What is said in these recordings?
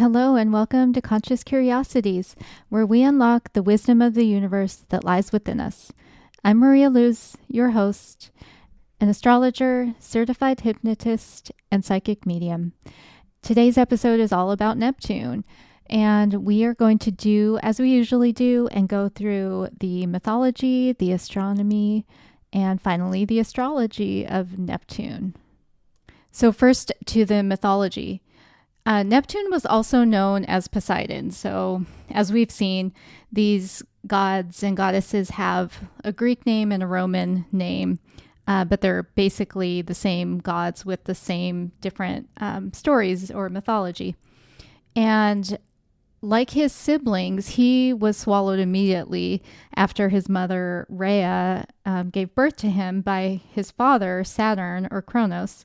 Hello and welcome to Conscious Curiosities, where we unlock the wisdom of the universe that lies within us. I'm Maria Luz, your host, an astrologer, certified hypnotist, and psychic medium. Today's episode is all about Neptune, and we are going to do as we usually do and go through the mythology, the astronomy, and finally the astrology of Neptune. So first to the mythology. Neptune was also known as Poseidon. So as we've seen, these gods and goddesses have a Greek name and a Roman name, but they're basically the same gods with the same different stories or mythology. And like his siblings, he was swallowed immediately after his mother, Rhea, gave birth to him by his father, Saturn or Kronos.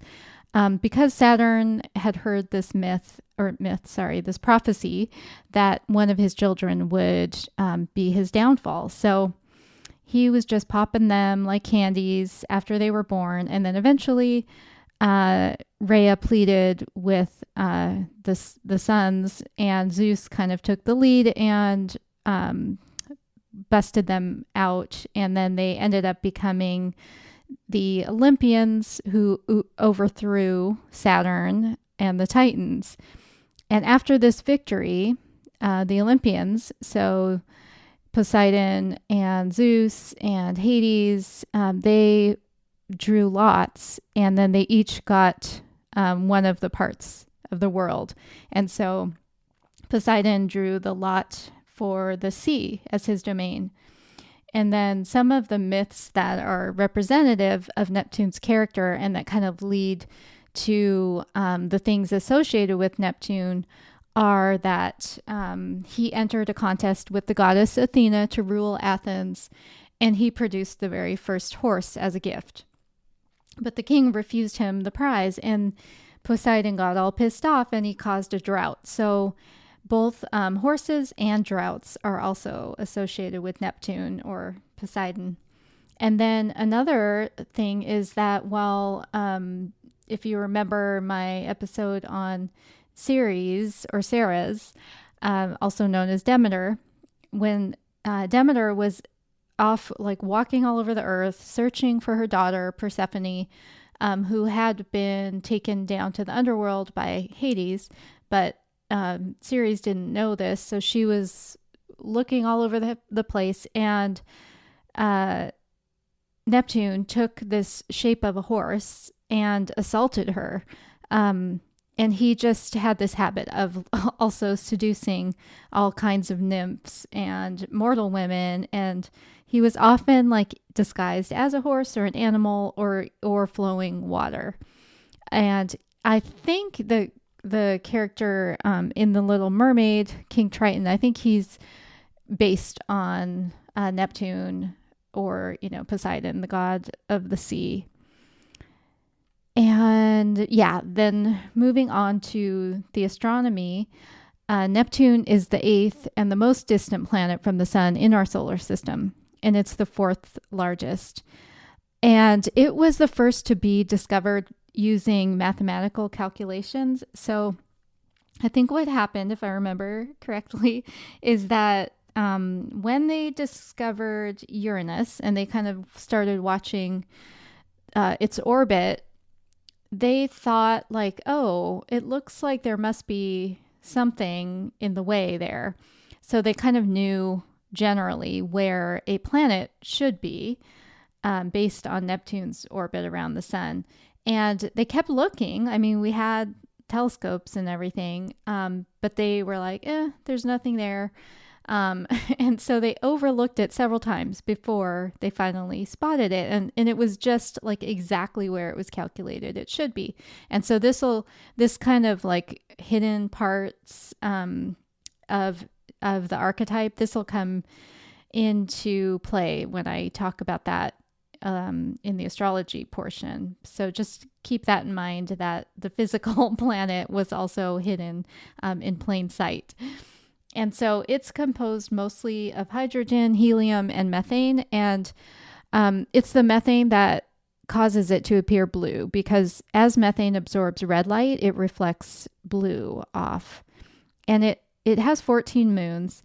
Because Saturn had heard this this prophecy that one of his children would be his downfall. So he was just popping them like candies after they were born. And then eventually Rhea pleaded with the sons, and Zeus kind of took the lead and busted them out. And then they ended up becoming the Olympians who overthrew Saturn and the Titans. And after this victory, the Olympians, so Poseidon and Zeus and Hades, they drew lots, and then they each got one of the parts of the world. And so Poseidon drew the lot for the sea as his domain. And then some of the myths that are representative of Neptune's character and that kind of lead to the things associated with Neptune are that he entered a contest with the goddess Athena to rule Athens, and he produced the very first horse as a gift. But the king refused him the prize, and Poseidon got all pissed off, and he caused a drought. So both horses and droughts are also associated with Neptune or Poseidon. And then another thing is that if you remember my episode on Ceres or Ceres, also known as Demeter, when Demeter was off like walking all over the earth, searching for her daughter Persephone, who had been taken down to the underworld by Hades, but Ceres didn't know this, so she was looking all over the place, and Neptune took this shape of a horse and assaulted her. And he just had this habit of also seducing all kinds of nymphs and mortal women, and he was often like disguised as a horse or an animal or flowing water. And I think the character in The Little Mermaid, King Triton, I think he's based on Neptune or, Poseidon, the god of the sea. And yeah, then moving on to the astronomy, Neptune is the 8th and the most distant planet from the sun in our solar system, and it's the 4th largest. And it was the first to be discovered using mathematical calculations. So I think what happened, if I remember correctly, is that when they discovered Uranus and they kind of started watching its orbit, they thought like, oh, it looks like there must be something in the way there. So they kind of knew generally where a planet should be based on Neptune's orbit around the sun. And they kept looking. I mean, we had telescopes and everything, but they were like, there's nothing there. And so they overlooked it several times before they finally spotted it. And it was just like exactly where it was calculated it should be. And so this kind of like hidden parts of the archetype, this will come into play when I talk about that in the astrology portion. So just keep that in mind, that the physical planet was also hidden in plain sight. And so it's composed mostly of hydrogen, helium, and methane. And it's the methane that causes it to appear blue, because as methane absorbs red light, it reflects blue off. And it has 14 moons,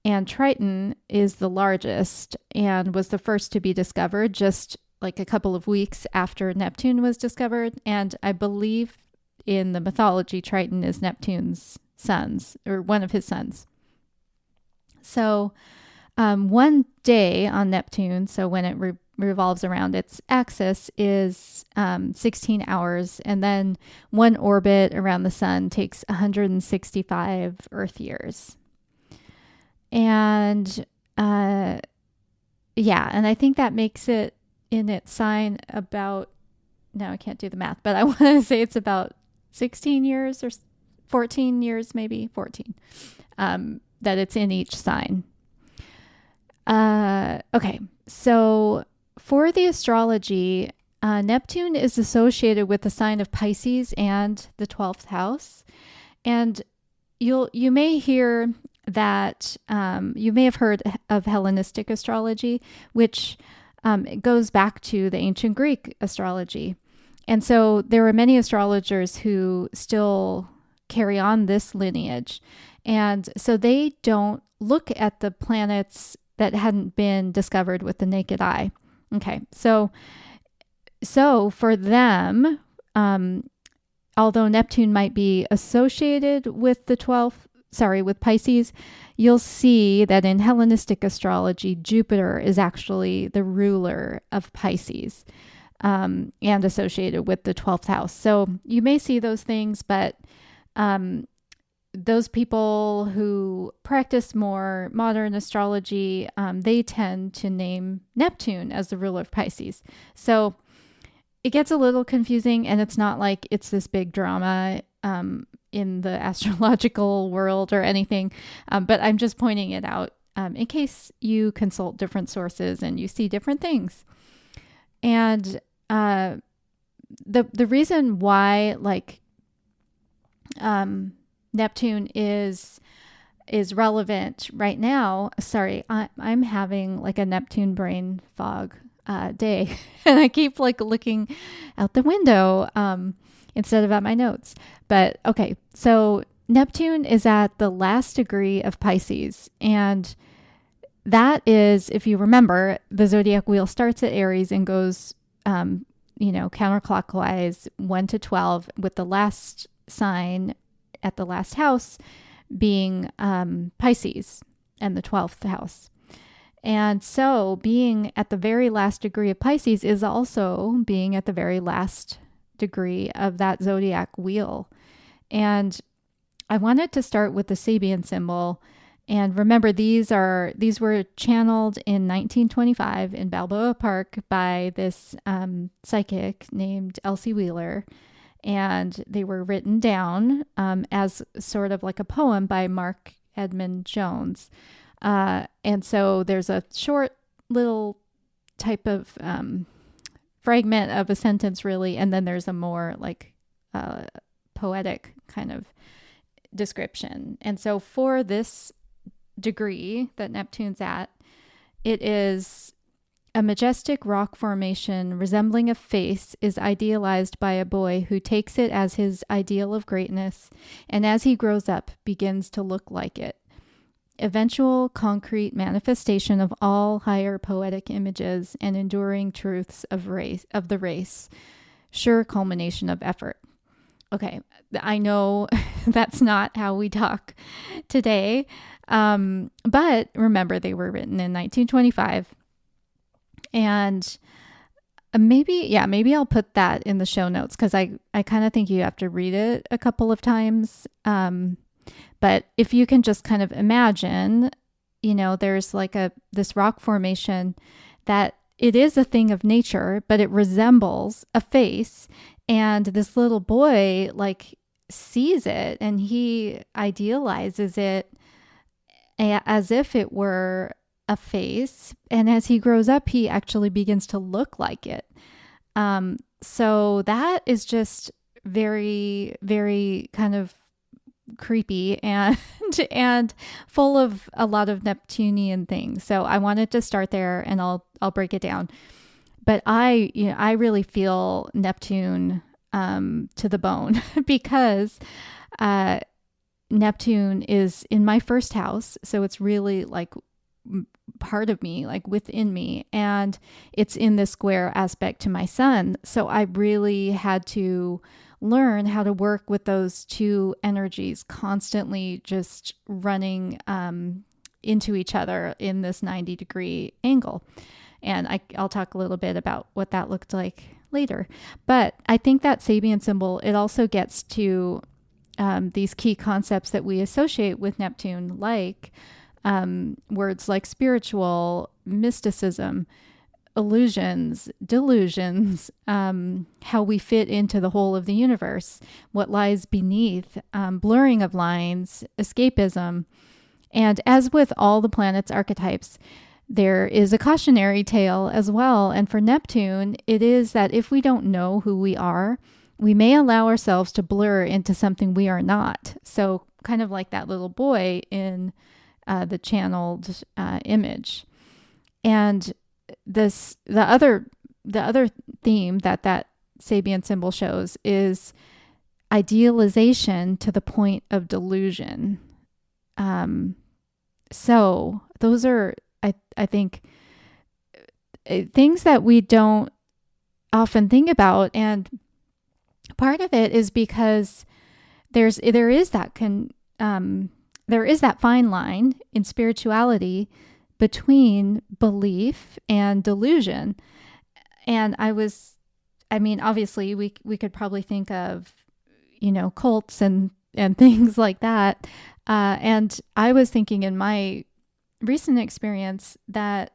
and Triton is the largest and was the first to be discovered just like a couple of weeks after Neptune was discovered. And I believe in the mythology, Triton is Neptune's sons, or one of his sons. So one day on Neptune, so when it revolves around its axis, is 16 hours. And then one orbit around the sun takes 165 Earth years. And and I think that makes it in its sign about, no, I can't do the math, but I want to say it's about 16 years or 14 years, maybe 14, that it's in each sign. Okay, so for the astrology, Neptune is associated with the sign of Pisces and the 12th house. And you may hear that, you may have heard of Hellenistic astrology, which goes back to the ancient Greek astrology. And so there are many astrologers who still carry on this lineage. And so they don't look at the planets that hadn't been discovered with the naked eye. Okay, so for them, although Neptune might be associated with with Pisces, you'll see that in Hellenistic astrology, Jupiter is actually the ruler of Pisces, and associated with the 12th house. So you may see those things, but those people who practice more modern astrology, they tend to name Neptune as the ruler of Pisces. So it gets a little confusing, and it's not like it's this big drama in the astrological world or anything, but I'm just pointing it out in case you consult different sources and you see different things. And the reason why, like, Neptune is relevant right now. Sorry, I'm having like a Neptune brain fog day, and I keep like looking out the window instead of at my notes. But okay, so Neptune is at the last degree of Pisces, and that is, if you remember, the zodiac wheel starts at Aries and goes, counterclockwise 1 to 12, with the last sign at the last house being Pisces and the 12th house. And so being at the very last degree of Pisces is also being at the very last degree of that zodiac wheel. And I wanted to start with the Sabian symbol. And remember, these were channeled in 1925 in Balboa Park by this psychic named Elsie Wheeler. And they were written down as sort of like a poem by Mark Edmund Jones. And so there's a short little type of fragment of a sentence, really, and then there's a more like poetic kind of description. And so for this degree that Neptune's at, it is: a majestic rock formation resembling a face is idealized by a boy who takes it as his ideal of greatness, and as he grows up begins to look like it. Eventual concrete manifestation of all higher poetic images and enduring truths of the race. Sure culmination of effort. Okay, I know that's not how we talk today, but remember, they were written in 1925. And maybe I'll put that in the show notes, because I kind of think you have to read it a couple of times. But if you can just kind of imagine, there's like this rock formation that it is a thing of nature, but it resembles a face. And this little boy like sees it, and he idealizes it as if it were a face. And as he grows up, he actually begins to look like it. So that is just very, very kind of creepy and full of a lot of Neptunian things. So I wanted to start there, and I'll break it down. But I really feel Neptune to the bone because Neptune is in my first house. So it's really like part of me, like within me. And it's in this square aspect to my sun. So I really had to learn how to work with those two energies constantly just running into each other in this 90-degree angle. And I'll talk a little bit about what that looked like later. But I think that Sabian symbol, it also gets to these key concepts that we associate with Neptune, like words like spiritual, mysticism, illusions, delusions, how we fit into the whole of the universe, what lies beneath, blurring of lines, escapism. And as with all the planets' archetypes, there is a cautionary tale as well. And for Neptune, it is that if we don't know who we are, we may allow ourselves to blur into something we are not. So kind of like that little boy in the channeled image. And the other theme that Sabian symbol shows is idealization to the point of delusion. So those are, I think, things that we don't often think about. And part of it is because there is that fine line in spirituality between belief and delusion. And obviously we could probably think of, cults and things like that. And I was thinking in my recent experience that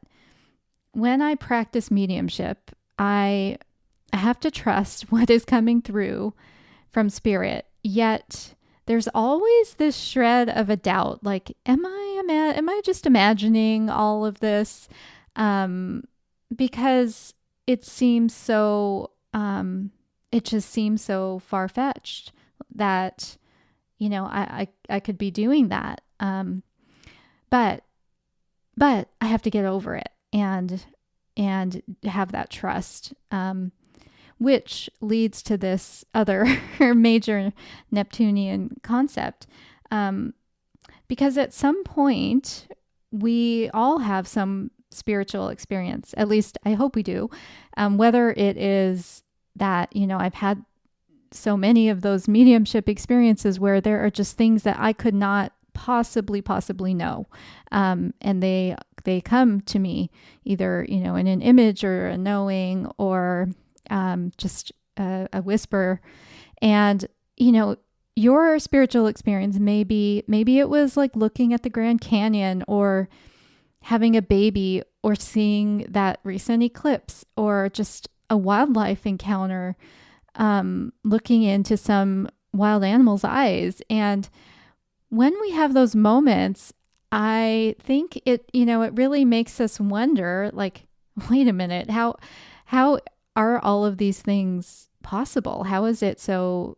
when I practice mediumship, I have to trust what is coming through from spirit. Yet there's always this shred of a doubt, like, am I just imagining all of this? Because it seems so, it just seems so far-fetched that, I could be doing that. But I have to get over it and have that trust, which leads to this other major Neptunian concept. Because at some point, we all have some spiritual experience. At least I hope we do. Whether it is that, I've had so many of those mediumship experiences where there are just things that I could not possibly know. And they come to me either, in an image or a knowing or just a whisper. And, your spiritual experience maybe it was like looking at the Grand Canyon or having a baby or seeing that recent eclipse or just a wildlife encounter, looking into some wild animal's eyes. And when we have those moments, I think it really makes us wonder, like, wait a minute, how are all of these things possible? How is it so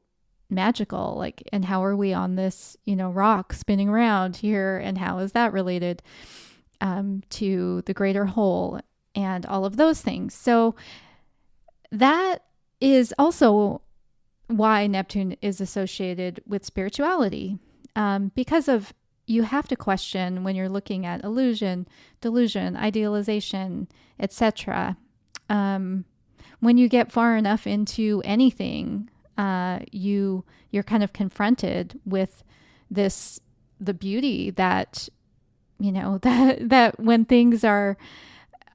magical? Like, and how are we on this, rock spinning around here? And how is that related to the greater whole and all of those things? So that is also why Neptune is associated with spirituality, because of, you have to question when you're looking at illusion, delusion, idealization, etc. When you get far enough into anything, you're kind of confronted with the beauty that, that when things are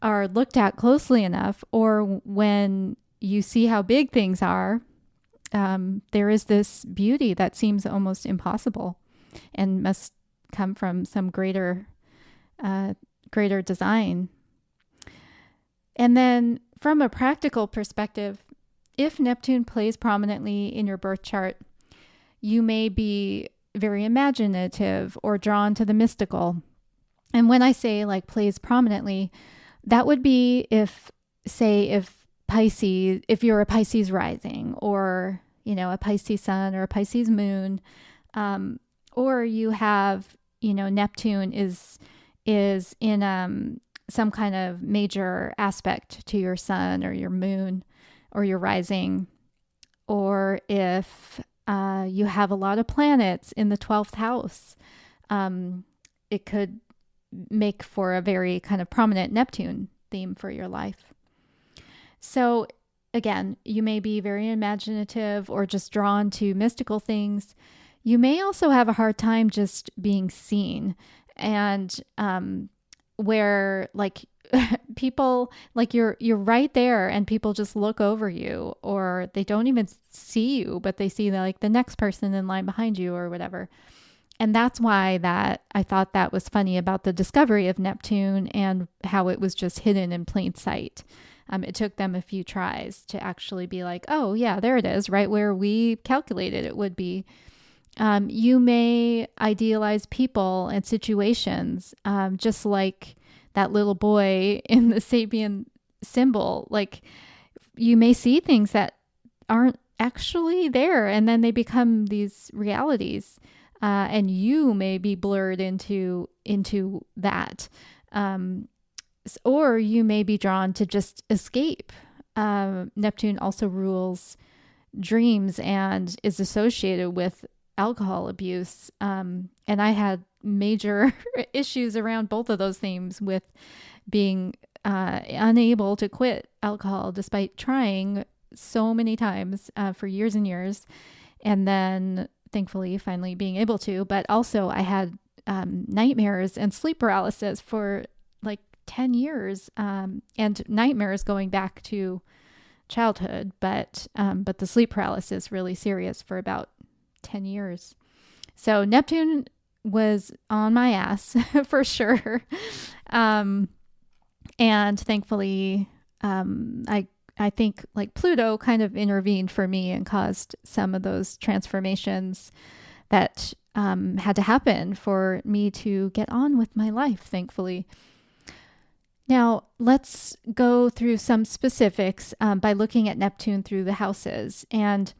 looked at closely enough, or when you see how big things are, there is this beauty that seems almost impossible and must come from some greater design. And then from a practical perspective, if Neptune plays prominently in your birth chart, you may be very imaginative or drawn to the mystical. And when I say like plays prominently, that would be if you're a Pisces rising, or, a Pisces sun or a Pisces moon, or you have, Neptune is in some kind of major aspect to your sun or your moon or your rising, or if you have a lot of planets in the 12th house, it could make for a very kind of prominent Neptune theme for your life. So again, you may be very imaginative or just drawn to mystical things. You may also have a hard time just being seen, and where like people, like you're right there and people just look over you, or they don't even see you, but they see like the next person in line behind you or whatever. And that's why that I thought that was funny about the discovery of Neptune and how it was just hidden in plain sight. It took them a few tries to actually be like, oh yeah, there it is, right where we calculated it would be. You may idealize people and situations, just like that little boy in the Sabian symbol. Like you may see things that aren't actually there, and then they become these realities. And you may be blurred into that. Or you may be drawn to just escape. Neptune also rules dreams and is associated with alcohol abuse. And I had major issues around both of those themes, with being unable to quit alcohol despite trying so many times for years and years. And then thankfully finally being able to. But also I had nightmares and sleep paralysis for like 10 years, and nightmares going back to childhood, but the sleep paralysis really serious for about 10 years. So Neptune was on my ass for sure. And thankfully, I think like Pluto kind of intervened for me and caused some of those transformations that had to happen for me to get on with my life, thankfully. Now, let's go through some specifics by looking at Neptune through the houses. And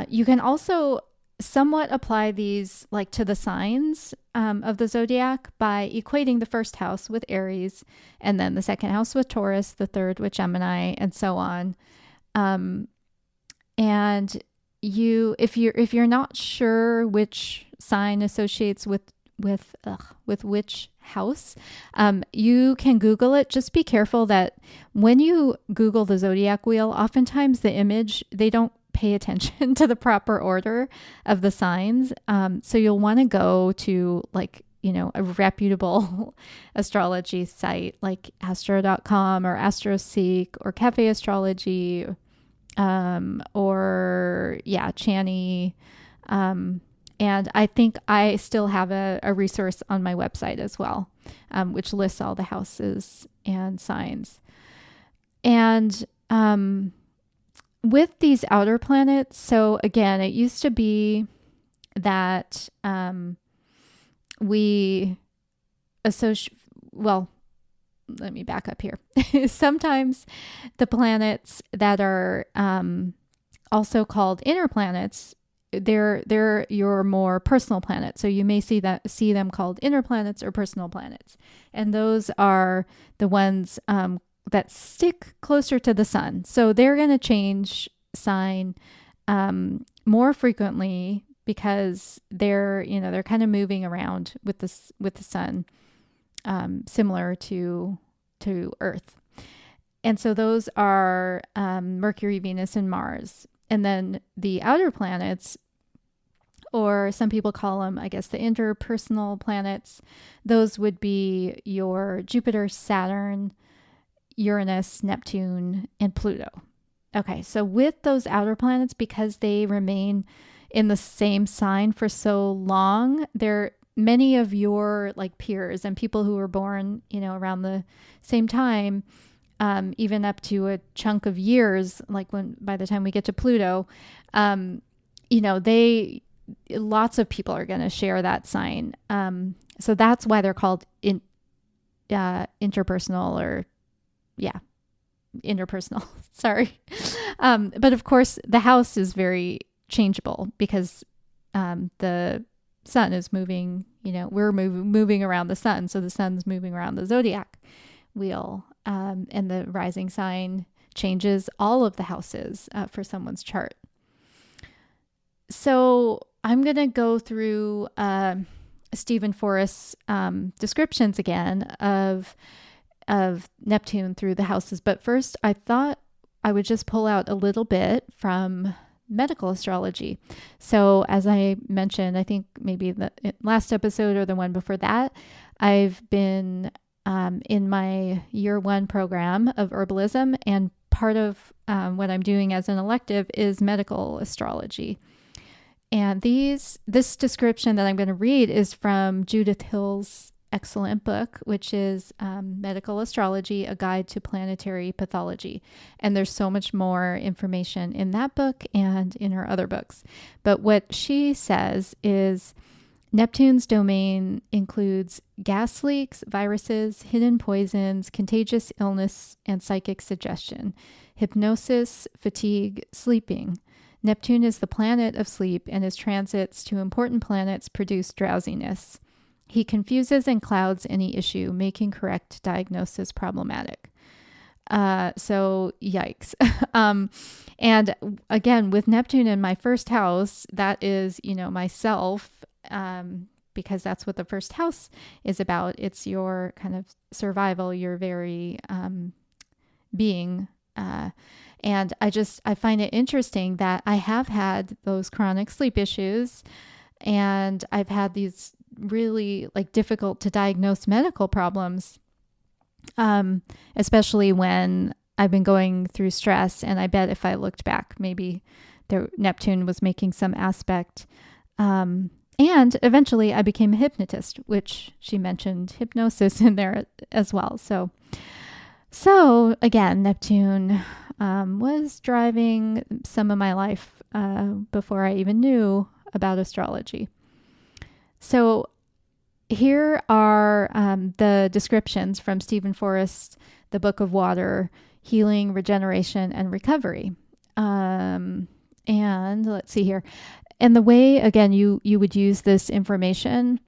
you can also somewhat apply these like to the signs of the zodiac by equating the first house with Aries, and then the second house with Taurus, the third with Gemini, and so on. And if you're not sure which sign associates with which house, you can Google it. Just be careful that when you Google the zodiac wheel, oftentimes the image, they don't pay attention to the proper order of the signs. So you'll want to go to like, a reputable astrology site like astro.com or AstroSeek or Cafe Astrology, or Chani. And I think I still have a resource on my website as well, which lists all the houses and signs. And with these outer planets, so again, it used to be that we associate, well, let me back up here. Sometimes the planets that are also called inner planets, they're your more personal planets. So you may see them called inner planets or personal planets. And those are the ones that stick closer to the sun. So they're going to change sign more frequently because they're kind of moving around with the sun, similar to Earth. And so those are Mercury, Venus, and Mars. And then the outer planets, or some people call them, I guess, the interpersonal planets, those would be your Jupiter, Saturn, Uranus, Neptune, and Pluto. Okay, so with those outer planets, because they remain in the same sign for so long, many of your like peers and people who were born, around the same time, even up to a chunk of years, like by the time we get to Pluto, lots of people are going to share that sign. So that's why they're called interpersonal, or interpersonal. Sorry. But of course the house is very changeable because the sun is moving, we're moving around the sun. So the sun's moving around the zodiac wheel. And the rising sign changes all of the houses for someone's chart. So I'm going to go through Steven Forrest's descriptions again of Neptune through the houses. But first, I thought I would just pull out a little bit from medical astrology. So as I mentioned, I think maybe the last episode or the one before that, I've been in my year 1 program of herbalism, and part of what I'm doing as an elective is medical astrology. And this description that I'm going to read is from Judith Hill's excellent book, which is Medical Astrology, A Guide to Planetary Pathology. And there's so much more information in that book and in her other books. But what she says is Neptune's domain includes gas leaks, viruses, hidden poisons, contagious illness, and psychic suggestion, hypnosis, fatigue, sleeping. Neptune is the planet of sleep, and his transits to important planets produce drowsiness. He confuses and clouds any issue, making correct diagnosis problematic. So yikes. And again, with Neptune in my first house, that is, myself, because that's what the first house is about. It's your kind of survival, your very being. And I find it interesting that I have had those chronic sleep issues, and I've had these really difficult to diagnose medical problems, especially when I've been going through stress. And I bet if I looked back, maybe Neptune was making some aspect. And eventually I became a hypnotist, which she mentioned hypnosis in there as well. So again, Neptune was driving some of my life before I even knew about astrology. So here are the descriptions from Steven Forrest, The Book of Water, Healing, Regeneration, and Recovery. And let's see here. And the way, again, you would use this information,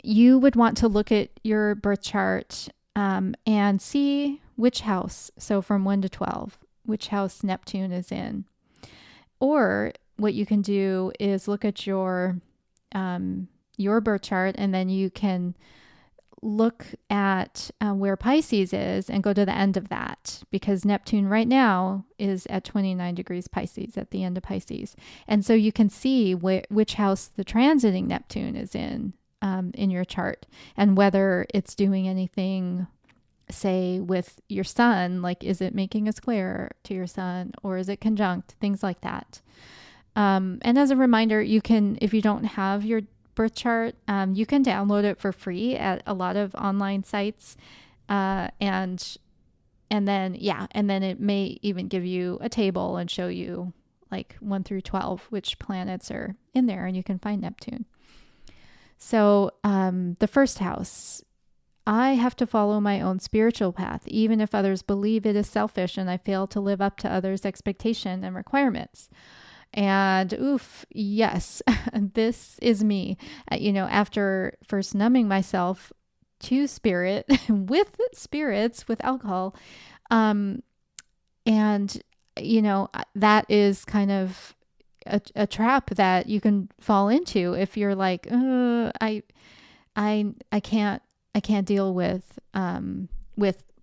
you would want to look at your birth chart and see which house, so from 1 to 12, which house Neptune is in. Or what you can do is look at your birth chart, and then you can look at where Pisces is and go to the end of that, because Neptune right now is at 29 degrees Pisces, at the end of Pisces. And so you can see which house the transiting Neptune is in your chart, and whether it's doing anything, say, with your sun, like is it making a square to your sun, or is it conjunct, things like that. And as a reminder, you can, if you don't have your birth chart, you can download it for free at a lot of online sites, and then it may even give you a table and show you 1 through 12 which planets are in there, and you can find Neptune. So the first house, I have to follow my own spiritual path, even if others believe it is selfish and I fail to live up to others' expectation and requirements. And yes, this is me. After first numbing myself to spirit with spirits, with alcohol, and that is kind of a trap that you can fall into if you're like, I can't deal with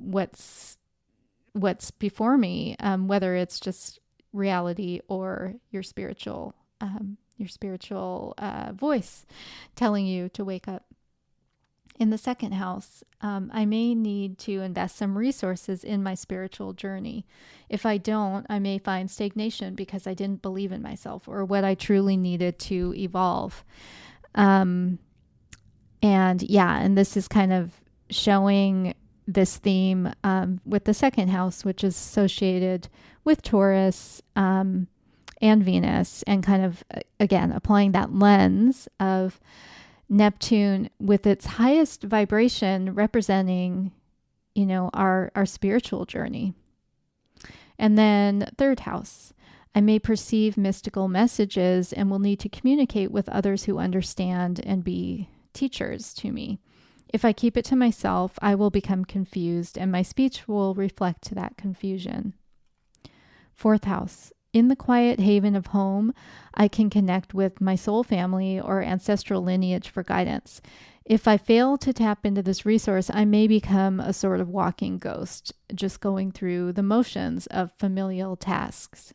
what's before me, whether it's just reality or your spiritual voice telling you to wake up. In the second house, I may need to invest some resources in my spiritual journey. If I don't, I may find stagnation because I didn't believe in myself or what I truly needed to evolve. And this is kind of showing this theme with the second house, which is associated with Taurus and Venus, and kind of, again, applying that lens of Neptune with its highest vibration representing, our spiritual journey. And then third house, I may perceive mystical messages and will need to communicate with others who understand and be teachers to me. If I keep it to myself, I will become confused, and my speech will reflect that confusion. Fourth house, In the quiet haven of home, I can connect with my soul family or ancestral lineage for guidance. If I fail to tap into this resource, I may become a sort of walking ghost, just going through the motions of familial tasks.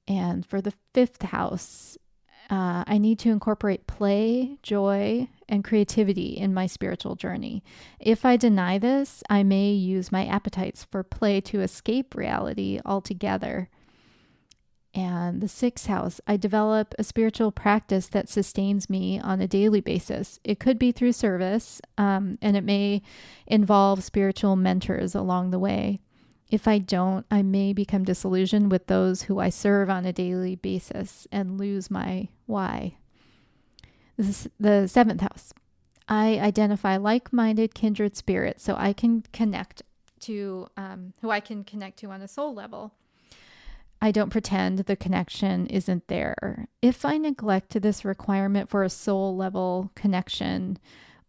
And for the 5th house, I need to incorporate play, joy, and creativity in my spiritual journey. If I deny this, I may use my appetites for play to escape reality altogether. And the 6th house, I develop a spiritual practice that sustains me on a daily basis. It could be through service, and it may involve spiritual mentors along the way. If I don't, I may become disillusioned with those who I serve on a daily basis and lose my why. This is the 7th house. I identify like-minded kindred spirits so I can connect to who I can connect to on a soul level. I don't pretend the connection isn't there. If I neglect this requirement for a soul level connection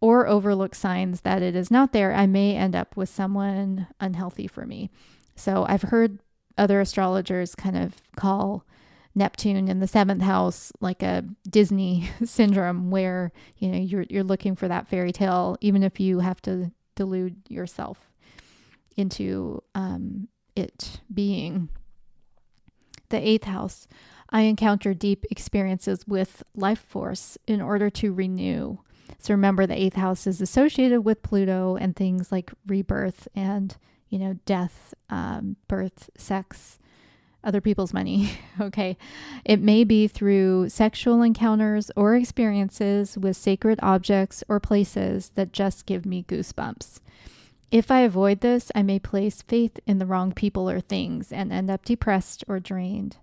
or overlook signs that it is not there, I may end up with someone unhealthy for me. So I've heard other astrologers kind of call Neptune in the 7th house like a Disney syndrome where, you know, you're looking for that fairy tale, even if you have to delude yourself into it being. The 8th house, I encounter deep experiences with life force in order to renew. So remember, the 8th house is associated with Pluto and things like rebirth and, you know, death, birth, sex, other people's money. Okay. It may be through sexual encounters or experiences with sacred objects or places that just give me goosebumps. If I avoid this, I may place faith in the wrong people or things and end up depressed or drained.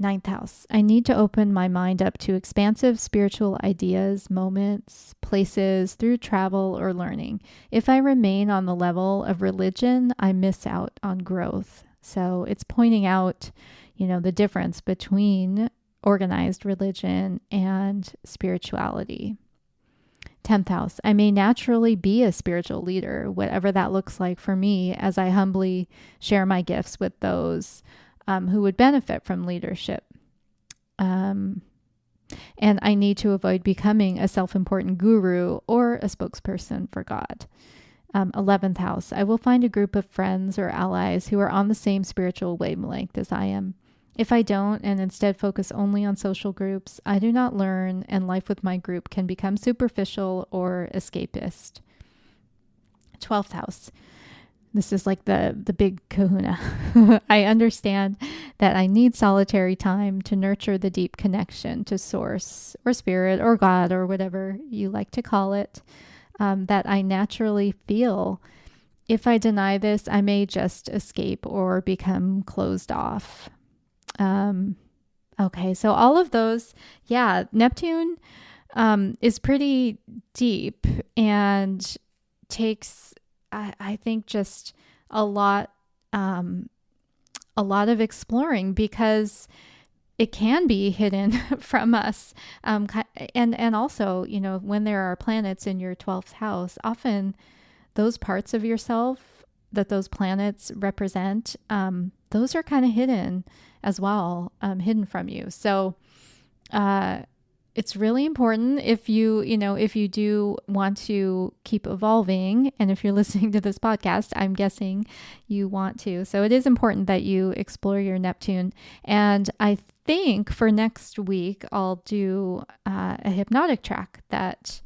9th house, I need to open my mind up to expansive spiritual ideas, moments, places through travel or learning. If I remain on the level of religion, I miss out on growth. So it's pointing out, you know, the difference between organized religion and spirituality. 10th house, I may naturally be a spiritual leader, whatever that looks like for me, as I humbly share my gifts with those who would benefit from leadership. And I need to avoid becoming a self-important guru or a spokesperson for God. 11th house, I will find a group of friends or allies who are on the same spiritual wavelength as I am. If I don't and instead focus only on social groups, I do not learn, and life with my group can become superficial or escapist. 12th house. This is like the big kahuna. I understand that I need solitary time to nurture the deep connection to source or spirit or God or whatever you like to call it, that I naturally feel. If I deny this, I may just escape or become closed off. Okay, so all of those, yeah, Neptune is pretty deep and takes, I think, just a lot of exploring, because it can be hidden from us. And also, you know, when there are planets in your 12th house, often those parts of yourself that those planets represent, those are kind of hidden as well, hidden from you. So it's really important if you do want to keep evolving, and if you're listening to this podcast, I'm guessing you want to. So it is important that you explore your Neptune. And I think for next week, I'll do a hypnotic track that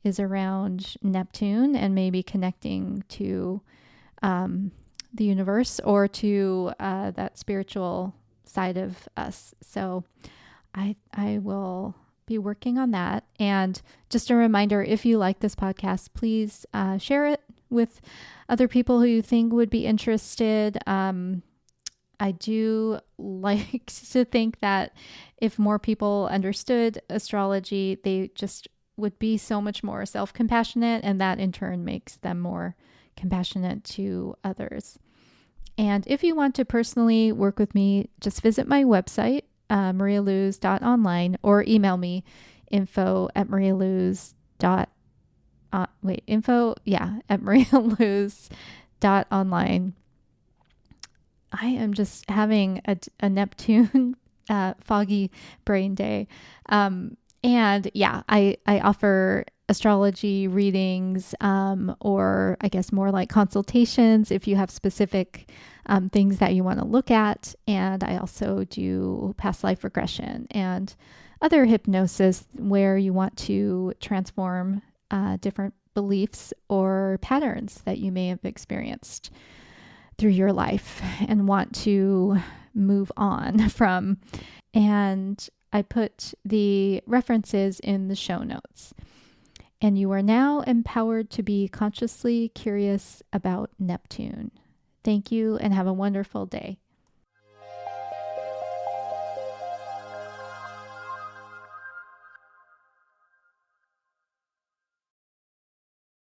is around Neptune and maybe connecting to the universe or to that spiritual side of us. So I will be working on that. And just a reminder, if you like this podcast, please share it with other people who you think would be interested. I do like to think that if more people understood astrology, they just would be so much more self-compassionate, and that in turn makes them more compassionate to others. And if you want to personally work with me, just visit my website, marialuz.online, or email me info@marialuz.online. I am just having a Neptune foggy brain day. And yeah, I offer astrology readings, or I guess more like consultations if you have specific things that you want to look at. And I also do past life regression and other hypnosis where you want to transform different beliefs or patterns that you may have experienced through your life and want to move on from. And I put the references in the show notes. And you are now empowered to be consciously curious about Neptune. Thank you and have a wonderful day.